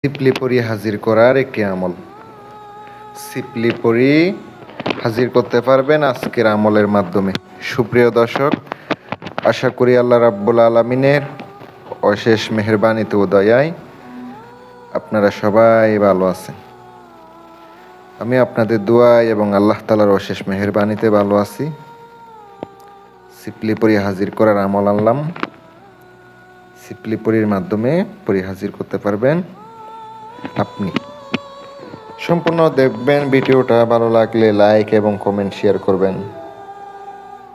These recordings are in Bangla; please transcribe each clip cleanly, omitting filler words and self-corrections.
সিপলি পরি হাজির করার একটি আমল। সিপলি পরি হাজির করতে পারবেন আজকের আমলের মাধ্যমে। সুপ্রিয় দর্শক, আশা করি আল্লাহ রাব্বুল আলামিনের অশেষ মেহেরবানিতে ও দয়ায় আপনারা সবাই ভালো আছেন। আমি আপনাদের দোয়ায় এবং আল্লাহ তাআলার অশেষ মেহেরবানিতে ভালো আছি। সিপলি পরি হাজির করার আমল আনলাম। সিপলি পরির মাধ্যমে পরি হাজির করতে পারবেন আপনি। সম্পূর্ণ দেখবেন ভিডিওটা, ভালো লাগলে লাইক এবং কমেন্ট শেয়ার করবেন।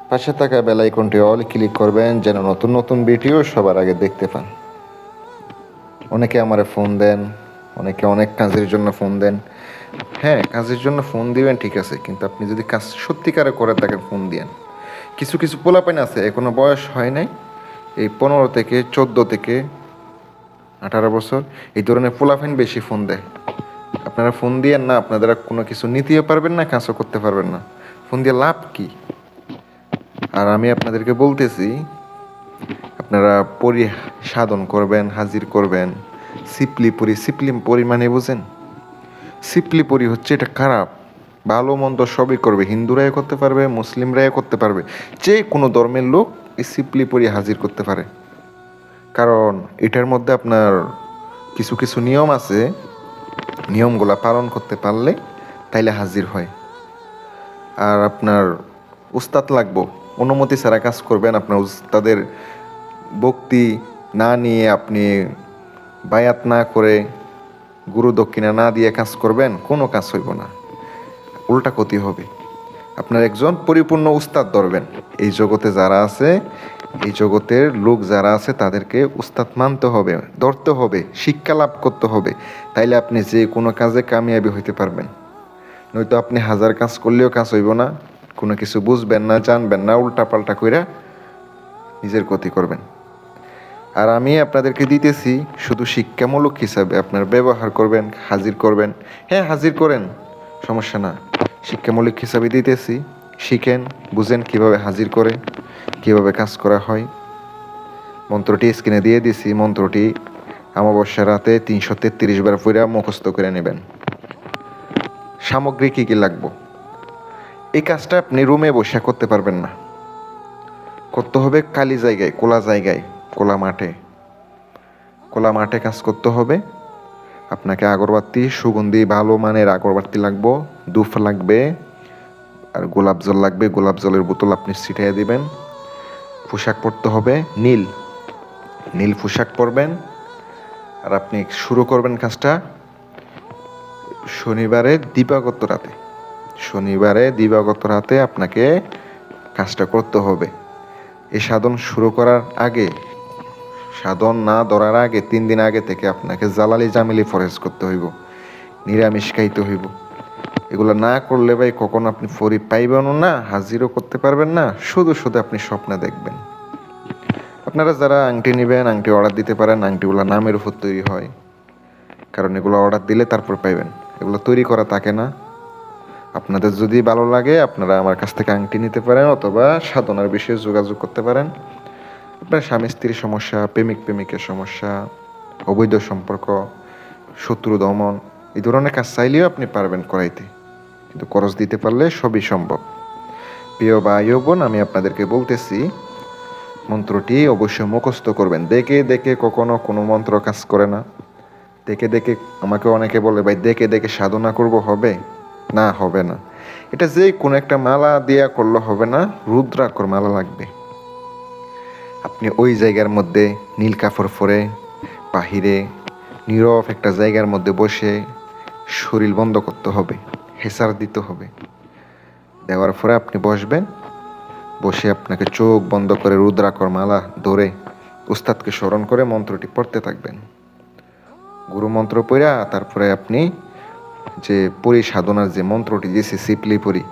পাশে থাকা বেল আইকনটি অল ক্লিক করবেন যেন নতুন নতুন ভিডিও সবার আগে দেখতে পান। অনেকে আমারে ফোন দেন, অনেকে অনেক কাজের জন্য ফোন দেন। হ্যাঁ, কাজের জন্য ফোন দিবেন ঠিক আছে, কিন্তু আপনি যদি কাজ সত্যিকারে করে থাকেন ফোন দিয়েন। কিছু কিছু পোলাপাইন আছে এখনো বয়স হয় নাই, এই 15 থেকে 14 থেকে 18 বছর এই ধরনের পোলাপাইন বেশি ফোন দেয়। আপনারা ফোন দিয়েন না, আপনারা কোনো কিছু নিতেও পারবেন না, কাজও করতে পারবেন না। ফোন দিয়ে লাভ কি? আর আমি আপনাদেরকে বলতেছি, আপনারা পরি সাধন করবেন, হাজির করবেন সিপলি পরি। সিপলি পরি মানে বুঝেন? সিপলি পরি হচ্ছে এটা খারাপ। ভালো মন্দ সবই করবে, হিন্দুরাই করতে পারবে, মুসলিমরাই করতে পারবে, যে কোনো ধর্মের লোক এই সিপলি পরি হাজির করতে পারে। কারণ এটার মধ্যে আপনার কিছু কিছু নিয়ম আছে, নিয়মগুলা পালন করতে পারলে তাইলে হাজির হয়। আর আপনার উস্তাদ লাগবো, অনুমতি ছাড়া কাজ করবেন, আপনার উস্তাদের ভক্তি না নিয়ে আপনি বায়াত না করে গুরু দক্ষিণা না দিয়ে কাজ করবেন, কোনো কাজ হইব না, উল্টা ক্ষতি হবে। আপনার একজন পরিপূর্ণ উস্তাদ ধরবেন। এই জগতে যারা আছে, এই জগতের লোক যারা আছে তাদেরকে উস্তাদ মানতে হবে, ধরতে হবে, শিক্ষা লাভ করতে হবে, তাইলে আপনি যে কোনো কাজে কামিয়াবি হইতে পারবেন। নয়তো আপনি হাজার কাজ করলেও কাজ হইব না, কোনো কিছু বুঝবেন না, জানবেন না, উল্টা পাল্টা কইরা নিজের ক্ষতি করবেন। আর আমি আপনাদেরকে দিতেছি শুধু শিক্ষামূলক হিসাবে, আপনার ব্যবহার করবেন, হাজির করবেন। হ্যাঁ, হাজির করেন, সমস্যা না। শিক্ষামূলক হিসাবে দিতেছি, শিখেন, বুঝেন কীভাবে হাজির করে, কীভাবে কাজ করা হয়। মন্ত্রটি স্ক্রিনে দিয়ে দিছি, মন্ত্রটি অমাবস্যা রাতে 333 বার পড়ে মুখস্থ করে নেবেন। সামগ্রী কী কী লাগবে? এই কাজটা আপনি রুমে বসে করতে পারবেন না, করতে হবে খালি জায়গায়, খোলা জায়গায়, খোলা মাঠে কাজ করতে হবে। আপনাকে আগরবাতি, সুগন্ধি ভালো মানের আগরবাতি লাগবে, ধূপ লাগবে, আর গোলাপ জল লাগবে। গোলাপ জলের বোতল আপনি ছিটিয়ে দিবেন। পোশাক পরতে হবে নীল পোশাক পরবেন। আর আপনি শুরু করবেন কাজটা শনিবারে দিবাগত রাতে আপনাকে কাজটা করতে হবে। এই সাধন শুরু করার আগে, সাধন না ধরার আগে 3 দিন আগে থেকে আপনাকে জালালি জামিলি ফরেজ করতে হইব, নিরামিষ খাইতে হইব। এগুলো না করলে ভাই কখনো আপনি ফরি পাইবেনও না, হাজিরও করতে পারবেন না, শুধু শুধু আপনি স্বপ্নে দেখবেন। আপনারা যারা আংটি নেবেন, আংটি অর্ডার দিতে পারেন। আংটিগুলো নামের উপর তৈরি হয়, কারণ এগুলো অর্ডার দিলে তারপর পাইবেন, এগুলো তৈরি করা থাকে না। আপনাদের যদি ভালো লাগে আপনারা আমার কাছ থেকে আংটি নিতে পারেন, অথবা সাধনার বিষয়ে যোগাযোগ করতে পারেন। আপনার স্বামী স্ত্রীর সমস্যা, প্রেমিকের সমস্যা, অবৈধ সম্পর্ক, শত্রু দমন, এই ধরনের কাজ চাইলেও আপনি পারবেন করাইতে, কিন্তু খরচ দিতে পারলে সবই সম্ভব। প্রিয় ভাই ও বোন, আমি আপনাদেরকে বলতেছি, মন্ত্রটি অবশ্যই মুখস্থ করবেন। দেখে দেখে কখনো কোনো মন্ত্র কাজ করে না। দেখে দেখে, আমাকে অনেকে বলে ভাই দেখে দেখে সাধনা করব, হবে না? হবে না। এটা যে কোনো একটা মালা দিয়া করলে হবে না, রুদ্রাক্ষর মালা লাগবে। আপনি ওই জায়গার মধ্যে নীল কাপড় পরে বাহিরে নীরব একটা জায়গার মধ্যে বসে শরীর বন্ধ করতে হবে, হেসার দিতে হবে। দেওয়ার পরে আপনি বসবেন, বসে আপনাকে চোখ বন্ধ করে রুদ্রাক্ষর মালা ধরে উস্তাদকে স্মরণ করে মন্ত্রটি পড়তে থাকবেন। গুরু মন্ত্র পড়া তারপরে আপনি যে পরি সাধনার যে মন্ত্রটি দিয়েছে সিপলি পরি,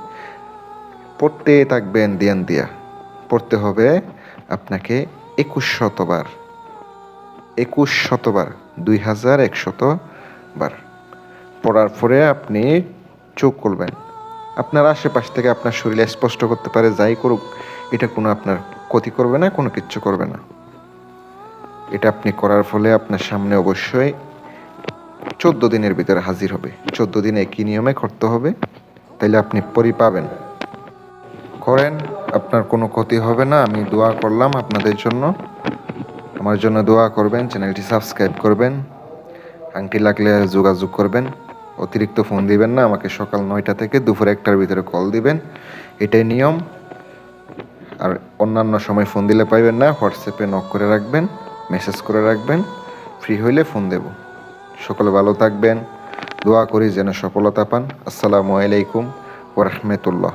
পড়তে থাকবেন। ধ্যান দিয়া পড়তে হবে আপনাকে 2100 বার, 2100 বার পড়ার পরে আপনি চোখ খুলবেন। আপনার আশেপাশ থেকে আপনার শরীরে স্পষ্ট করতে পারে, যাই করুক এটা কোনো আপনার ক্ষতি করবে না, কোনো কিচ্ছু করবে না। এটা আপনি করার ফলে আপনার সামনে অবশ্যই 14 দিনের ভিতরে হাজির হবে। 14 দিনে একই নিয়মে করতে হবে, তাইলে আপনি পরি পাবেন। করেন, আপনার কোনো ক্ষতি হবে না। আমি দোয়া করলাম আপনাদের জন্য। আমার জন্য দোয়া করবেন, চ্যানেলটি সাবস্ক্রাইব করবেন। আংটি লাগলে যোগাযোগ করবেন। অতিরিক্ত ফোন দিবেন না আমাকে। সকাল 9টা থেকে দুপুর 1টার ভিতরে কল দিবেন, এটাই নিয়ম। আর অন্যান্য সময় ফোন দিলে পাইবেন না। হোয়াটসঅ্যাপে নক করে রাখবেন, মেসেজ করে রাখবেন, ফ্রি হইলে ফোন দেব। সকলে ভালো থাকবেন, দোয়া করি যেন সফলতা পান। আসসালামু আলাইকুম ওয়া রাহমাতুল্লাহ।